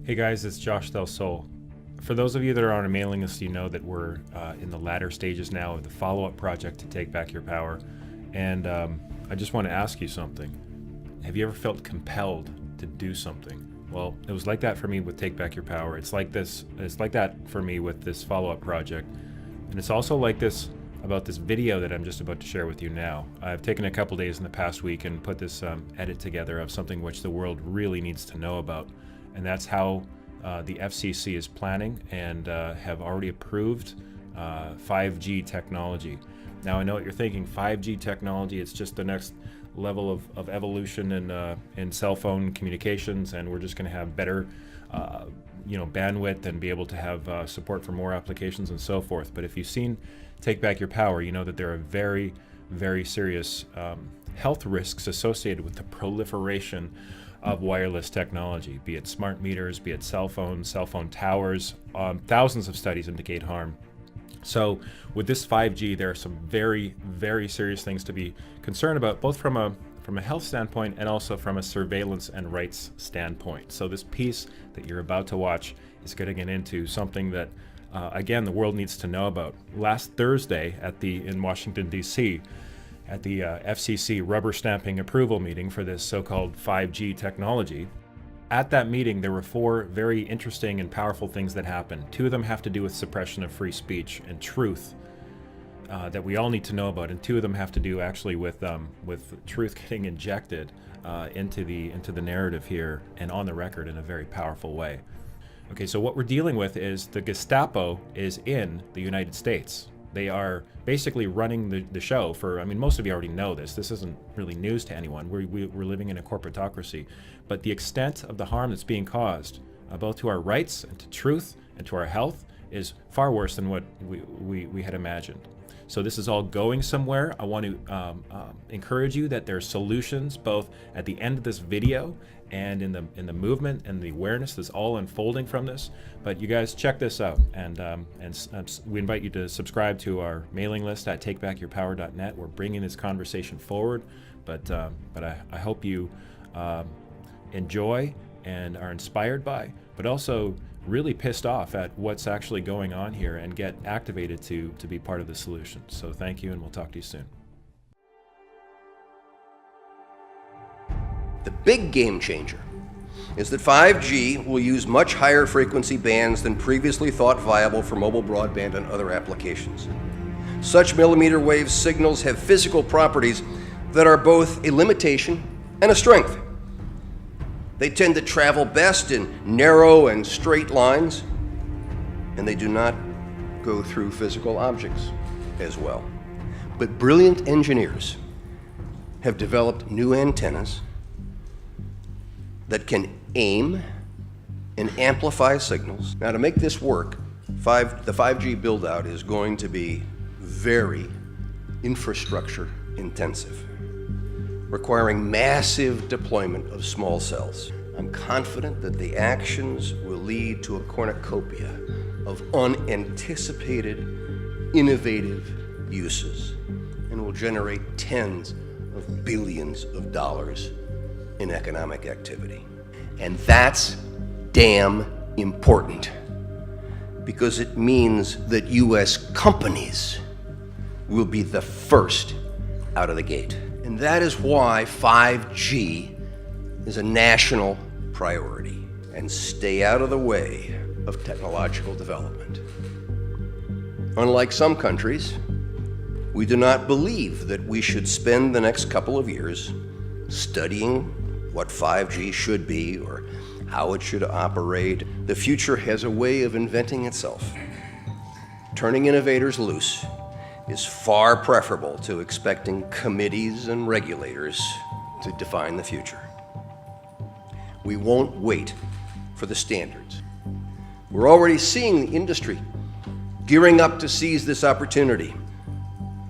Hey guys, it's Josh Del Sol. For those of you that are on a mailing list, you know that we're in the latter stages now of the follow-up project to Take Back Your Power. And I just want to ask you something. Have you ever felt compelled to do something? Well, it was like that for me with Take Back Your Power. It's like that for me with this follow-up project. And it's also like this about this video that I'm just about to share with you now. I've taken a couple days in the past week and put this edit together of something which the world really needs to know about. And that's how the FCC is planning and have already approved 5G technology. Now I know what you're thinking, 5G technology, it's just the next level of evolution in cell phone communications, and we're just going to have better bandwidth and be able to have support for more applications and so forth. But if you've seen Take Back Your Power, you know that there are very, very serious health risks associated with the proliferation of wireless technology, be it smart meters, be it cell phone towers. Thousands of studies indicate harm. So with this 5G, there are some very, very serious things to be concerned about, both from a health standpoint and also from a surveillance and rights standpoint. So this piece that you're about to watch is getting into something that, again, the world needs to know about. Last Thursday in Washington, D.C., at the FCC rubber stamping approval meeting for this so-called 5G technology. At that meeting, there were four very interesting and powerful things that happened. Two of them have to do with suppression of free speech and truth that we all need to know about, and two of them have to do actually with truth getting injected into the narrative here and on the record in a very powerful way. Okay, so what we're dealing with is the Gestapo is in the United States. They are basically running the show for, most of you already know this. This isn't really news to anyone. We're living in a corporatocracy. But the extent of the harm that's being caused, both to our rights and to truth and to our health, is far worse than what we had imagined. So this is all going somewhere. I want to encourage you that there are solutions both at the end of this video and in the movement and the awareness that's all unfolding from this. But you guys check this out, and we invite you to subscribe to our mailing list at takebackyourpower.net. We're bringing this conversation forward, but I hope you enjoy and are inspired by, but also really pissed off at what's actually going on here and get activated to be part of the solution. So thank you, and we'll talk to you soon. The big game changer is that 5G will use much higher frequency bands than previously thought viable for mobile broadband and other applications. Such millimeter wave signals have physical properties that are both a limitation and a strength. They tend to travel best in narrow and straight lines, and they do not go through physical objects as well. But brilliant engineers have developed new antennas that can aim and amplify signals. Now, to make this work, the 5G build-out is going to be very infrastructure intensive, requiring massive deployment of small cells. I'm confident that the actions will lead to a cornucopia of unanticipated, innovative uses and will generate tens of billions of dollars in economic activity. And that's damn important, because it means that U.S. companies will be the first out of the gate. And that is why 5G is a national priority. And stay out of the way of technological development. Unlike some countries, we do not believe that we should spend the next couple of years studying what 5G should be or how it should operate. The future has a way of inventing itself. Turning innovators loose is far preferable to expecting committees and regulators to define the future. We won't wait for the standards. We're already seeing the industry gearing up to seize this opportunity.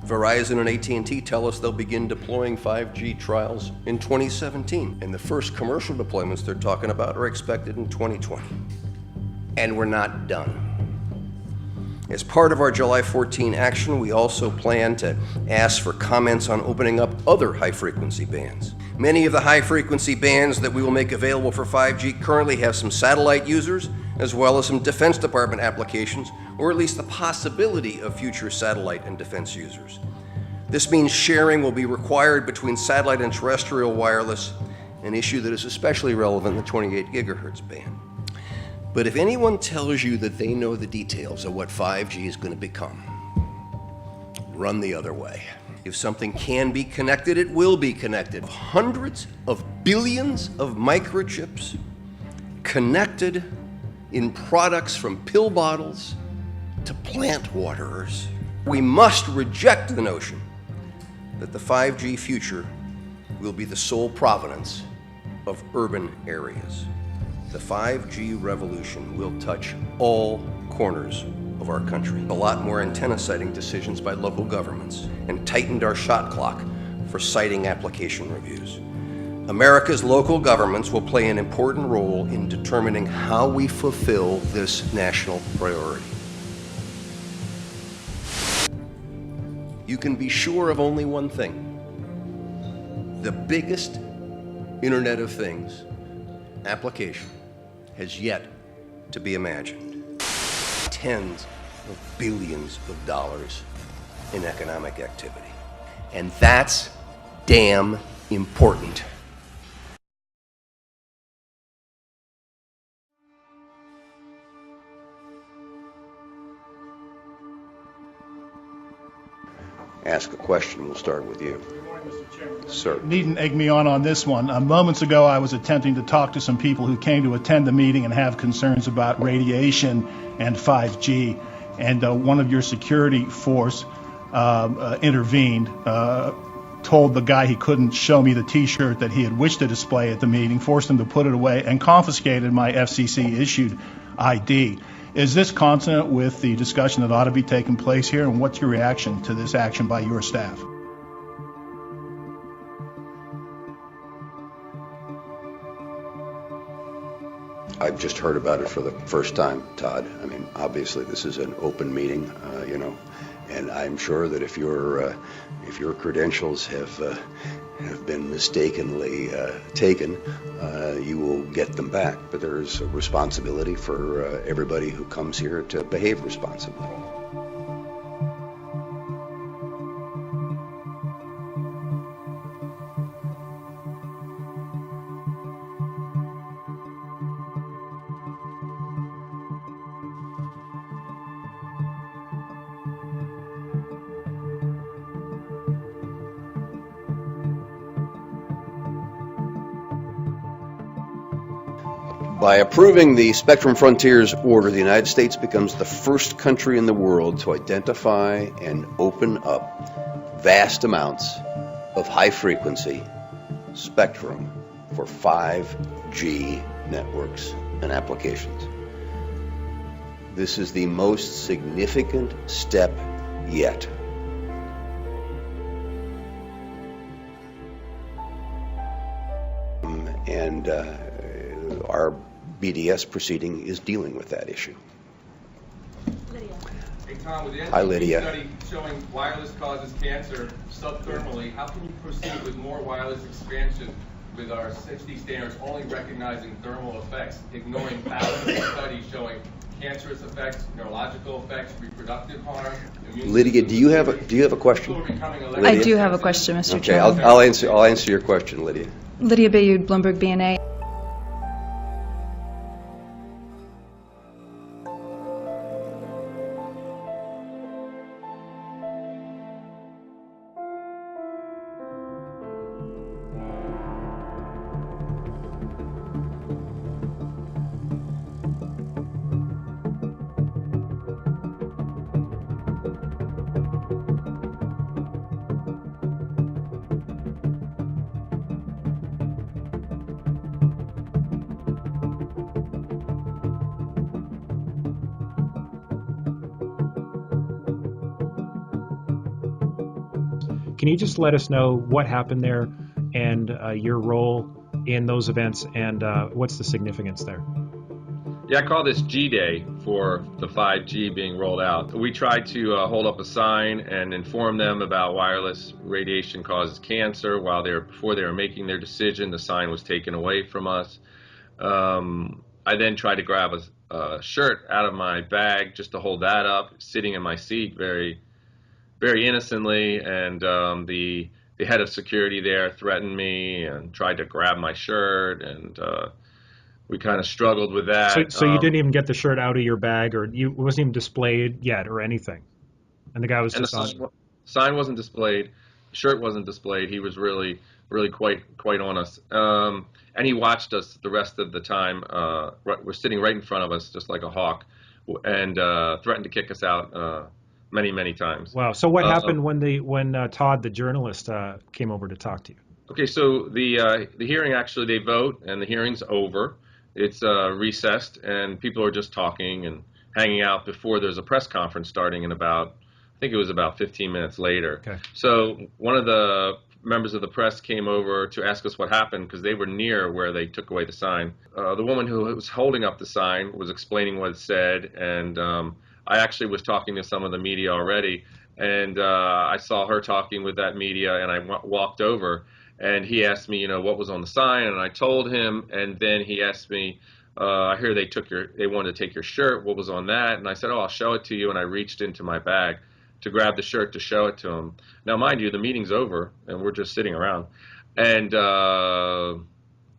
Verizon and AT&T tell us they'll begin deploying 5G trials in 2017, and the first commercial deployments they're talking about are expected in 2020. And we're not done. As part of our July 14 action, we also plan to ask for comments on opening up other high-frequency bands. Many of the high-frequency bands that we will make available for 5G currently have some satellite users, as well as some Defense Department applications, or at least the possibility of future satellite and defense users. This means sharing will be required between satellite and terrestrial wireless, an issue that is especially relevant in the 28 gigahertz band. But if anyone tells you that they know the details of what 5G is going to become, run the other way. If something can be connected, it will be connected. Hundreds of billions of microchips connected in products from pill bottles to plant waterers. We must reject the notion that the 5G future will be the sole provenance of urban areas. The 5G revolution will touch all corners of our country. A lot more antenna siting decisions by local governments and tightened our shot clock for siting application reviews. America's local governments will play an important role in determining how we fulfill this national priority. You can be sure of only one thing. The biggest Internet of Things application has yet to be imagined. Tens of billions of dollars in economic activity. And that's damn important. Ask a question. We'll start with you. Good morning, Mr. Chairman. Sir. You needn't egg me on this one. Moments ago, I was attempting to talk to some people who came to attend the meeting and have concerns about radiation and 5G. And one of your security force intervened, told the guy he couldn't show me the T-shirt that he had wished to display at the meeting, forced him to put it away, and confiscated my FCC-issued ID. Is this consonant with the discussion that ought to be taking place here, and what's your reaction to this action by your staff? I've just heard about it for the first time, Todd. I mean, obviously this is an open meeting, and I'm sure that if your credentials have been mistakenly taken, you will get them back. But there's a responsibility for everybody who comes here to behave responsibly. By approving the Spectrum Frontiers Order, the United States becomes the first country in the world to identify and open up vast amounts of high-frequency spectrum for 5G networks and applications. This is the most significant step yet. And our BDS proceeding is dealing with that issue. Lydia. Hey Tom, with the Hi, Lydia. study showing wireless causes cancer subthermally, how can you proceed with more wireless expansion with our 60 standards only recognizing thermal effects, ignoring thousands of studies showing cancerous effects, neurological effects, reproductive harm? Lydia, do you have a question? I do have a question, Mr. Okay, Chairman. I'll answer your question, Lydia. Lydia Bayud, Bloomberg BNA. Can you just let us know what happened there and your role in those events and what's the significance there? Yeah, I call this G-Day for the 5G being rolled out. We tried to hold up a sign and inform them about wireless radiation causes cancer before they were making their decision. The sign was taken away from us. I then tried to grab a shirt out of my bag just to hold that up, sitting in my seat very, very innocently, and the head of security there threatened me and tried to grab my shirt, and we kind of struggled with that. So you didn't even get the shirt out of your bag, or it wasn't even displayed yet or anything, and the guy was And just on. sign wasn't displayed, shirt wasn't displayed. He was really quite on us. And he watched us the rest of the time. We're sitting right in front of us, just like a hawk, and threatened to kick us out many times. Wow. So what happened when Todd, the journalist, came over to talk to you? Okay, so the hearing, actually, they vote, and the hearing's over. It's recessed, and people are just talking and hanging out before there's a press conference starting in I think it was about 15 minutes later. Okay. So one of the members of the press came over to ask us what happened, because they were near where they took away the sign. The woman who was holding up the sign was explaining what it said, and I actually was talking to some of the media already, and I saw her talking with that media, and I walked over, and he asked me, what was on the sign, and I told him, and then he asked me, I hear they wanted to take your shirt, what was on that? And I said, I'll show it to you, and I reached into my bag to grab the shirt to show it to him. Now, mind you, the meeting's over, and we're just sitting around. And the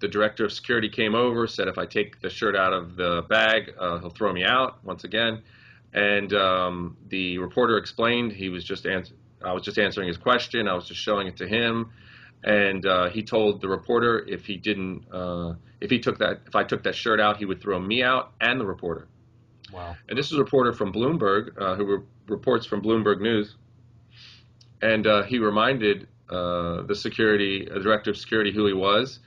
director of security came over, said if I take the shirt out of the bag, he'll throw me out once again. And the reporter explained I was just answering his question. I was just showing it to him. And he told the reporter if I took that shirt out, he would throw me out and the reporter. Wow. And this is a reporter from Bloomberg who reports from Bloomberg News. And he reminded the director of security who he was.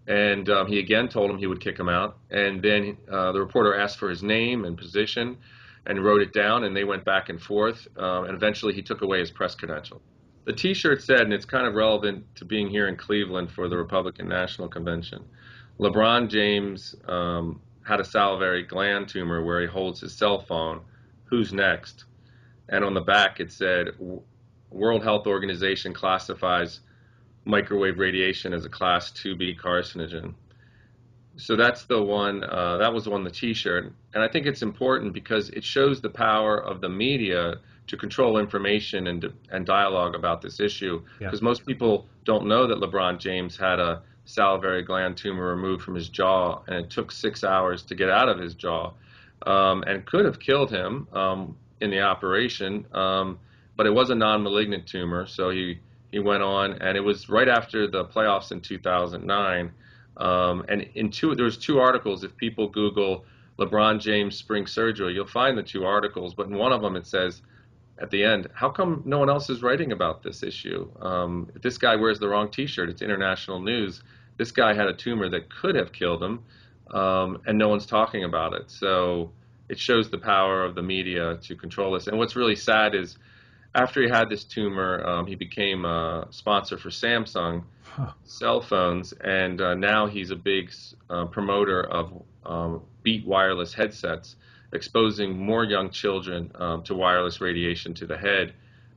And he again told him he would kick him out. And then the reporter asked for his name and position and wrote it down. And they went back and forth. And eventually he took away his press credential. The T-shirt said, and it's kind of relevant to being here in Cleveland for the Republican National Convention, LeBron James had a salivary gland tumor where he holds his cell phone. Who's next? And on the back it said, World Health Organization classifies microwave radiation as a Class 2B carcinogen. So that's the one, that was on the T-shirt. And I think it's important because it shows the power of the media to control information and dialogue about this issue. Because most people don't know that LeBron James had a salivary gland tumor removed from his jaw, and it took 6 hours to get out of his jaw, and could have killed him in the operation, but it was a non-malignant tumor, so he went on, and it was right after the playoffs in 2009, and there's two articles. If people Google LeBron James spring surgery, you'll find the two articles, but in one of them it says, at the end, how come no one else is writing about this issue? If this guy wears the wrong T-shirt, it's international news. This guy had a tumor that could have killed him, and no one's talking about it. So it shows the power of the media to control this. And what's really sad is after he had this tumor, he became a sponsor for Samsung cell phones, and now he's a big promoter of Beat wireless headsets, exposing more young children to wireless radiation to the head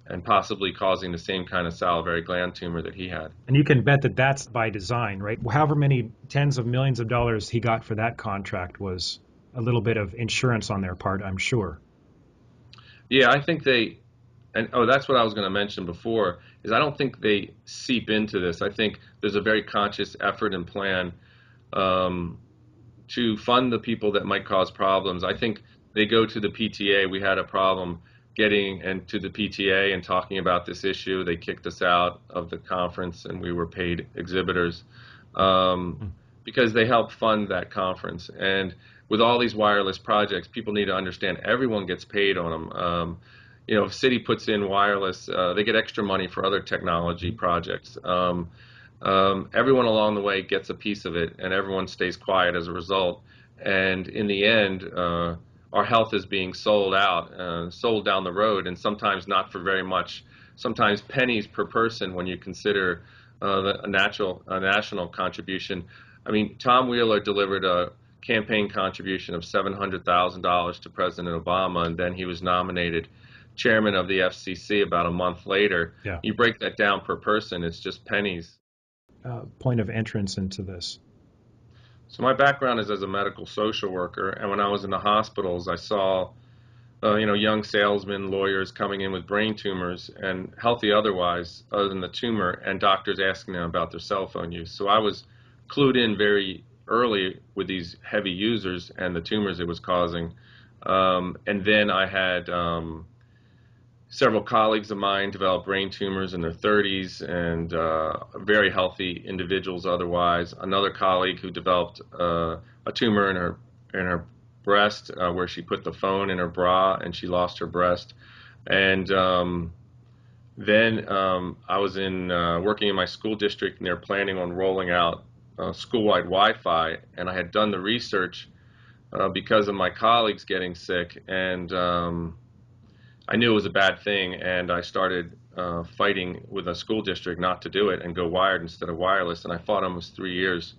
and possibly causing the same kind of salivary gland tumor that he had. And you can bet that that's by design, right? However many tens of millions of dollars he got for that contract was a little bit of insurance on their part, I'm sure. Yeah, I think that's what I was going to mention before, is I don't think they seep into this. I think there's a very conscious effort and plan to fund the people that might cause problems. I think they go to the PTA. We had a problem getting into the PTA and talking about this issue. They kicked us out of the conference, and we were paid exhibitors because they helped fund that conference. And with all these wireless projects, people need to understand everyone gets paid on them. If City puts in wireless, they get extra money for other technology projects. Everyone along the way gets a piece of it, and everyone stays quiet as a result. And in the end, our health is being sold down the road, and sometimes not for very much, sometimes pennies per person when you consider a national contribution. I mean, Tom Wheeler delivered a campaign contribution of $700,000 to President Obama, and then he was nominated chairman of the FCC about a month later. Yeah. You break that down per person, it's just pennies. Point of entrance into this. So my background is as a medical social worker, and when I was in the hospitals, I saw young salesmen, lawyers coming in with brain tumors and healthy otherwise, other than the tumor, and doctors asking them about their cell phone use. So I was clued in very early with these heavy users and the tumors it was causing. And then I had several colleagues of mine develop brain tumors in their 30s, and very healthy individuals otherwise. Another colleague who developed a tumor in her breast, where she put the phone in her bra and she lost her breast. And then I was working in my school district, and they're planning on rolling out school-wide Wi-Fi, and I had done the research because of my colleagues getting sick, and I knew it was a bad thing, and I started fighting with a school district not to do it and go wired instead of wireless, and I fought almost 3 years,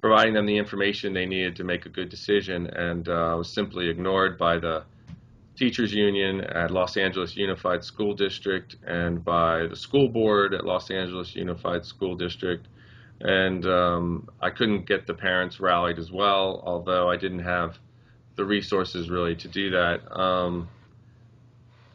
providing them the information they needed to make a good decision, and I was simply ignored by the teachers union at Los Angeles Unified School District and by the school board at Los Angeles Unified School District, and I couldn't get the parents rallied as well, although I didn't have the resources really to do that.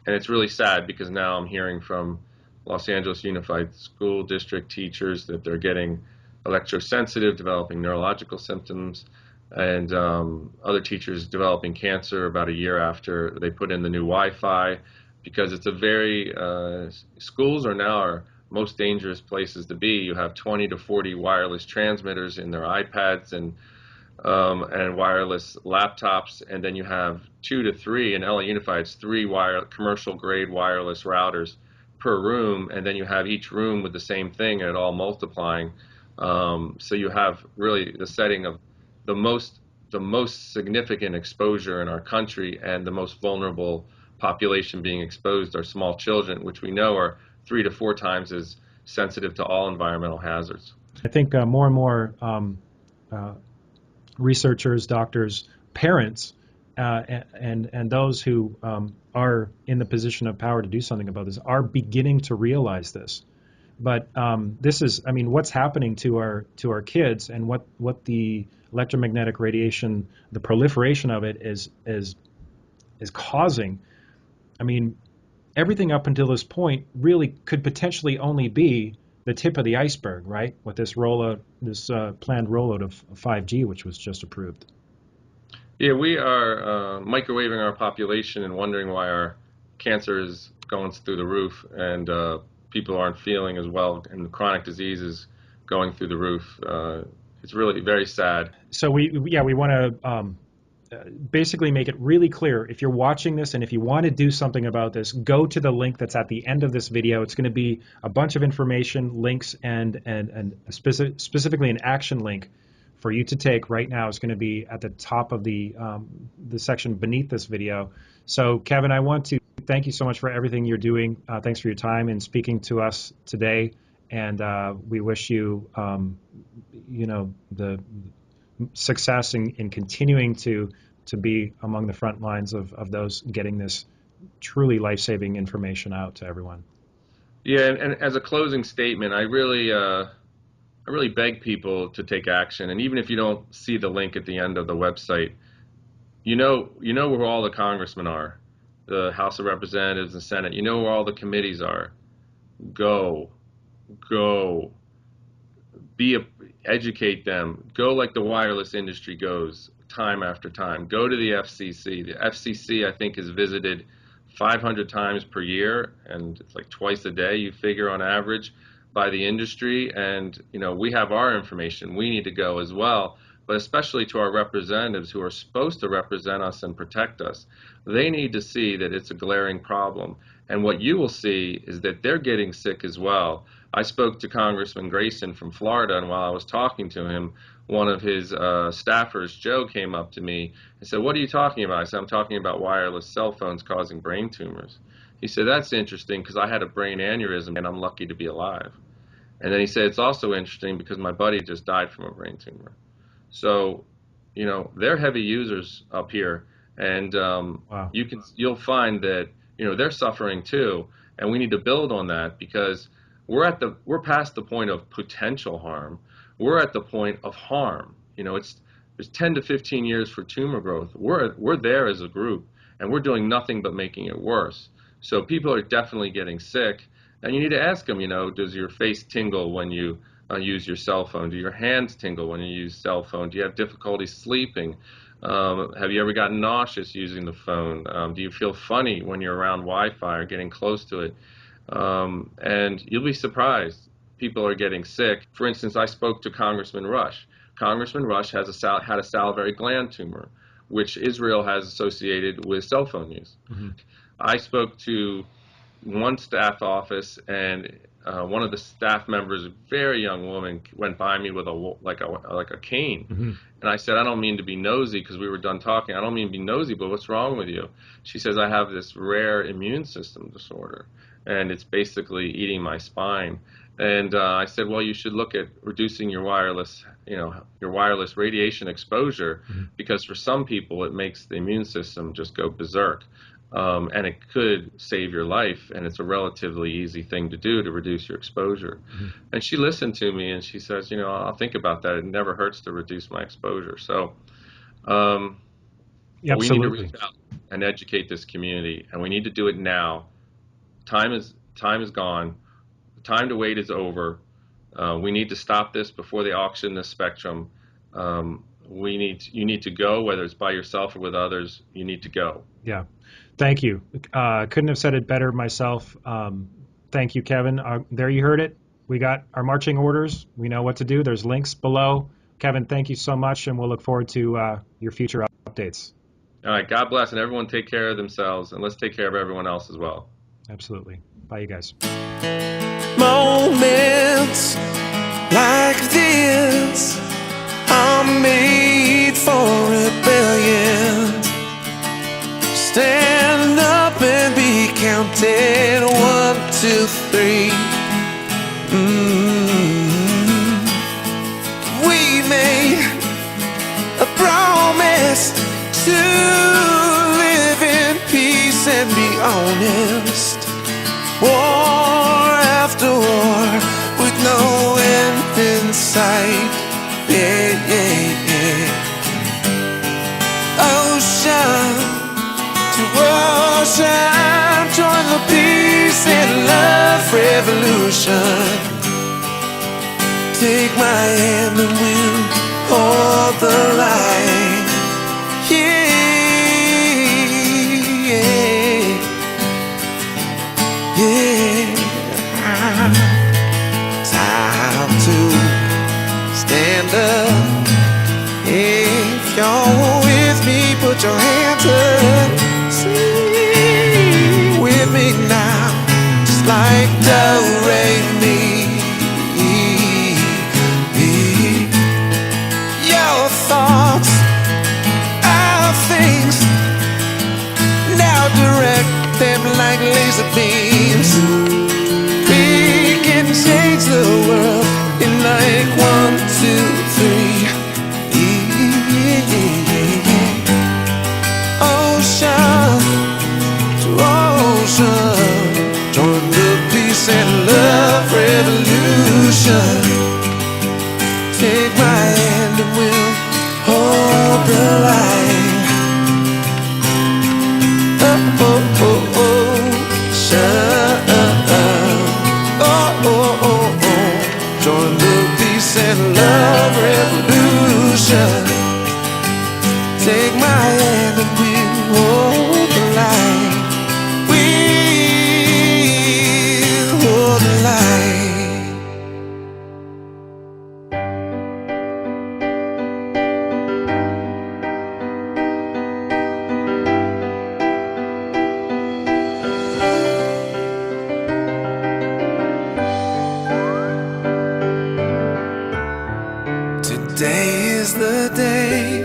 And it's really sad because now I'm hearing from Los Angeles Unified School District teachers that they're getting electro-sensitive, developing neurological symptoms, and other teachers developing cancer about a year after they put in the new Wi-Fi, because it's a very, schools are now our most dangerous places to be. You have 20 to 40 wireless transmitters in their iPads and wireless laptops, and then you have 2 to 3 in LA Unified. It's 3 commercial grade wireless routers per room, and then you have each room with the same thing, and it all multiplying. So you have really the setting of the most significant exposure in our country, and the most vulnerable population being exposed are small children, which we know are 3 to 4 times as sensitive to all environmental hazards. I think more and more researchers, doctors, parents, and those who are in the position of power to do something about this are beginning to realize this. But this is, I mean, what's happening to our kids, and what the electromagnetic radiation, the proliferation of it is causing. I mean, everything up until this point really could potentially only be the tip of the iceberg, right? With this rollout, this planned rollout of 5G, which was just approved. Yeah, we are microwaving our population and wondering why our cancer is going through the roof, and people aren't feeling as well, and chronic disease is going through the roof. It's really very sad. So we want to basically make it really clear. If you're watching this and if you want to do something about this, go to the link that's at the end of this video. It's going to be a bunch of information, links, and specifically an action link for you to take right now. Is going to be at the top of the section beneath this video. So Kevin, I want to thank you so much for everything you're doing. Thanks for your time and speaking to us today. And we wish you, the success in continuing to be among the front lines of those getting this truly life-saving information out to everyone. Yeah, and as a closing statement, I really beg people to take action. And even if you don't see the link at the end of the website, you know where all the congressmen are, the House of Representatives and Senate. You know where all the committees are. Go. Educate them. Go like the wireless industry goes time after time. Go to the FCC. The FCC, I think, is visited 500 times per year, and it's like twice a day, you figure, on average, by the industry. And we have our information. We need to go as well, but especially to our representatives who are supposed to represent us and protect us. They need to see that it's a glaring problem. And what you will see is that they're getting sick as well. I spoke to Congressman Grayson from Florida, and while I was talking to him, one of his staffers, Joe, came up to me and said, "What are you talking about?" I said, "I'm talking about wireless cell phones causing brain tumors." He said, "That's interesting because I had a brain aneurysm and I'm lucky to be alive." And then he said, "It's also interesting because my buddy just died from a brain tumor." So they're heavy users up here, and Wow. you'll find that they're suffering too, and we need to build on that because we're past the point of potential harm. We're at the point of harm. There's 10 to 15 years for tumor growth. We're there as a group, and we're doing nothing but making it worse. So people are definitely getting sick, and you need to ask them, does your face tingle when you use your cell phone? Do your hands tingle when you use cell phone? Do you have difficulty sleeping? Have you ever gotten nauseous using the phone? Do you feel funny when you're around Wi-Fi or getting close to it? And you'll be surprised. People are getting sick. For instance, I spoke to Congressman Rush. Congressman Rush had a salivary gland tumor, which Israel has associated with cell phone use. Mm-hmm. I spoke to one staff office, and one of the staff members, a very young woman, went by me with a cane. Mm-hmm. And I said, I don't mean to be nosy, because we were done talking. I don't mean to be nosy, but what's wrong with you? She says, I have this rare immune system disorder, and it's basically eating my spine. And I said, well, you should look at reducing your wireless radiation exposure, mm-hmm. because for some people it makes the immune system just go berserk. And it could save your life, and it's a relatively easy thing to do to reduce your exposure. Mm-hmm. And she listened to me, and she says, I'll think about that. It never hurts to reduce my exposure. So we need to reach out and educate this community, and we need to do it now. Time is gone. The time to wait is over. We need to stop this before they auction this spectrum. You need to go, whether it's by yourself or with others. You need to go. Yeah. Thank you. Couldn't have said it better myself. Thank you, Kevin. There you heard it. We got our marching orders. We know what to do. There's links below. Kevin, thank you so much, and we'll look forward to your future updates. All right. God bless, and everyone take care of themselves, and let's take care of everyone else as well. Absolutely. Bye, you guys. Moments like this are made for rebellion. Stand up and be counted. 1, 2, 3. We made a promise to live in peace and be honest. War after war with no end in sight. Yeah, yeah, yeah. Ocean to ocean, join the peace and love revolution. Take my hand and we'll hold the line. Yeah, yeah, yeah. Time to stand up. If you're with me, put your hands up. Sing with me now, just like the rain. Your thoughts are things, now direct them like laser beams. We can change the world in like 1, 2, 3. Ocean to ocean, join the peace and love revolution. Take my hand and we'll hold the line. Oh, oh, oh, oh, shine. Oh, oh, oh, oh, join the peace and love revolution. Take my hand and we'll hold the line. We'll hold the line. Today is the day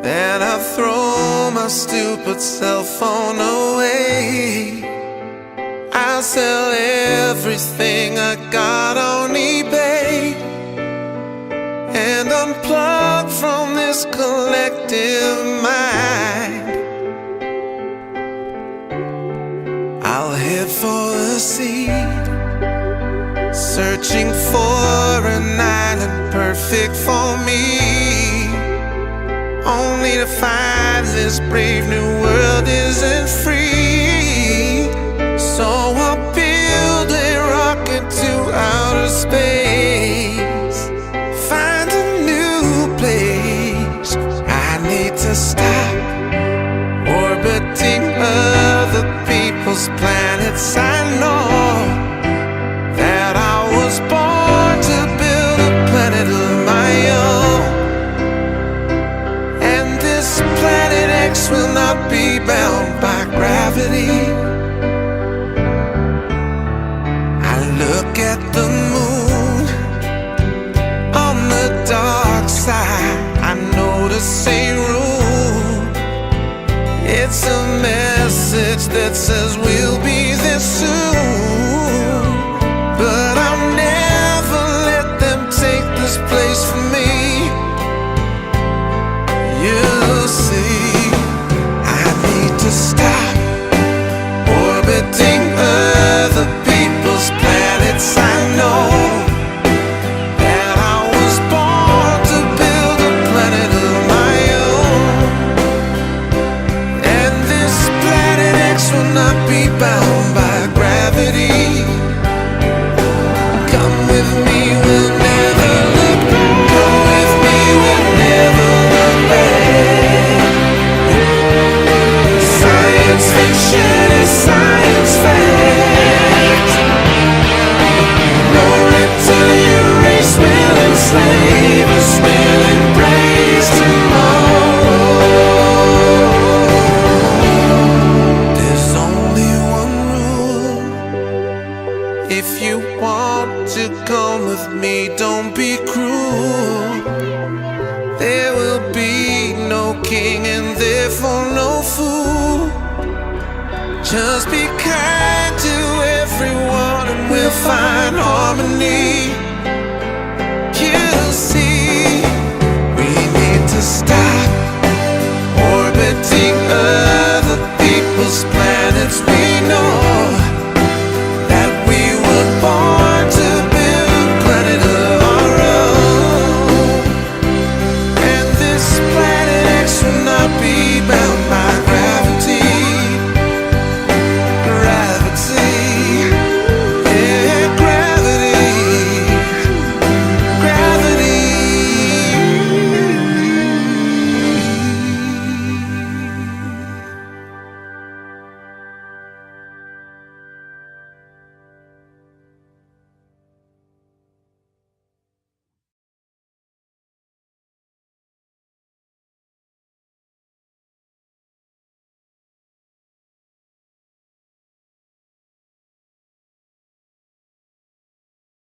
that I throw my stupid cell phone away. I sell everything I got on eBay and unplug from this collective mind. I'll head for the sea, searching for an island perfect for me, only to find this brave new world isn't free. So I'll build a rocket to outer space, find a new place. I need to stop orbiting other people's planets. I know that I was born to build a planet of my own, and this planet X will not be bound by gravity. I look at the moon on the dark side, I notice a room. It's a message that says we'll be there soon, but I'll never let them take this place from me. You see, I need to stop orbiting other people's planets. I know that I was born to build a planet of my own, and this planet X will not be bound by gravity. Come with me, we'll never look back. Come with me, we'll never look back. Science fiction is science fact. No reptilian race will enslave us, will embrace tomorrow. There's only one rule. If you want to come with me, don't be cruel. There will be no king and therefore no fool. Just be kind to everyone and we'll find harmony. You see, we need to stop orbiting other people's planets. We know that we were born to build a planet of our own, and this planet X will not be bound by